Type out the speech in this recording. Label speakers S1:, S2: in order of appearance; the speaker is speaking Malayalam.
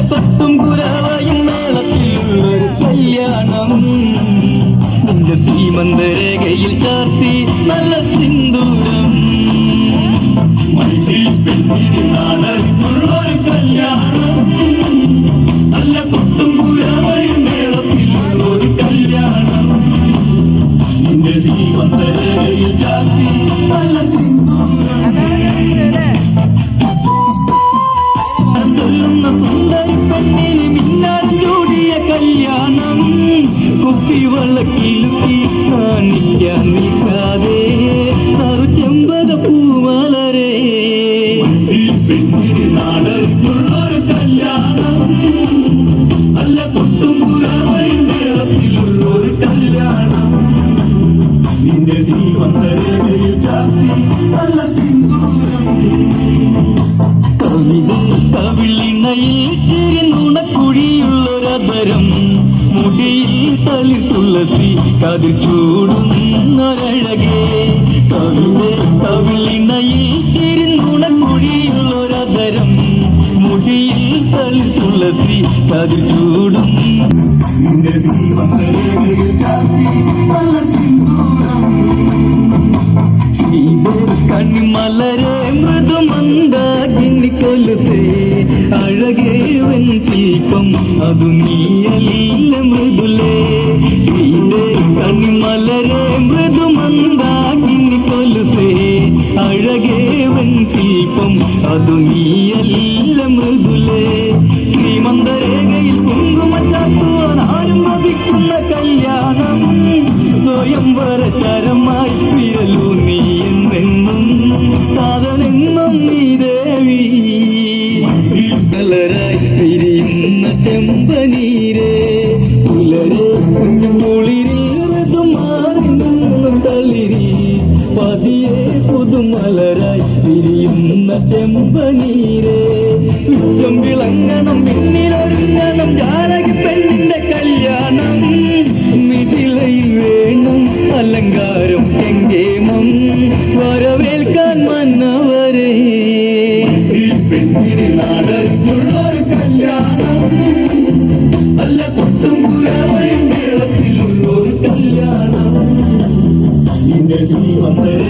S1: കൊട്ടും കുരവയും മേളത്തിലുള്ളൊരു കല്യാണം നിന്റെ സീമന്തരേഖയിൽ ചാർത്തി നല്ല സിന്ദൂരം മൈത്രി പെണ്ണിന് നാടൊരു കല്യാണം നല്ല കൊട്ടും കുരവയും മേളത്തിലുള്ളൊരു കല്യാണം നിന്റെ സീമന്തരേഖയിൽ ചാർത്തി നല്ല സിന്ദൂരം സുന്ദരി പെണ്ണിന് മിന്നാരം ചൂടിയ കല്യാണം കുപ്പിവെള്ളക്കിലുക്കി കാണിക്കാൻ നിൽക്കാതെ ചെമ്പക പൂമലരെ പെണ്ണിന് നാടൊരു കല്യാണം നല്ല കൊട്ടും കുരവയും മേളത്തിലുള്ളൊരു കല്യാണം നിന്റെ സീമന്തരേഖയിൽ ചാർത്തി നല്ല സിന്ദൂരം കവിളിണയിൽ നുണക്കുഴിയുള്ളൊരതരം മുടിയിൽ തളിർ തുളസി കതിർ ചൂടുന്നൊരഴകേ കവിളിണയിൽ നുണക്കുഴിയുള്ളൊരതരം മുടിയിൽ തളിർ തുളസി കതിർ ചൂടും നിന്റെ സീമന്തരേഖയിൽ ചാർത്തി നല്ല സിന്ദൂരം കണിമലരെ മൃദുമന്ദാകിനി കൊലുസേ അഴകേവൻ ശില്പം അതു നീയലില്ല മൃദുലേ ശ്രീന്റെ കണിമലരെ മൃദുമന്ദാകിനി കൊലുസേ അഴകേവൻ ശില്പം അതു നീയലില്ല മൃദുലേ ശ്രീമന്തരേഖയിൽ കുങ്കുമച്ചാത്തുവാൻ ആരും വധിക്കുന്ന കല്യാണം സ്വയംവര ചരമായി വിരലു നീ എന്നെന്നും കാതലെന്നും നീ ദേവി കലരായി പിരിയുന്ന ചെമ്പനീരേ പുലരെ കുഞ്ഞുകുളിരിതും മാറി നിന്നും തളിരി പതിയെ പുതുമലരായി പിരിയുന്ന ചെമ്പനീരേ വിശ്വം വിളങ്ങണം പിന്നിലൊരുങ്ങണം ജാനകി പെണ്ണിന്റെ കല്യാണം മിഥിലയിൽ വേണം അലങ്കാരം എങ്കേമം വരവേൽക്കാൻ മന്നവരെ പെണ്ണിന് നാടൊരു കല്യാണം നല്ല കൊട്ടും കുരവയും മേളത്തിലുള്ളൊരു കല്യാണം നിന്റെ സീമന്തര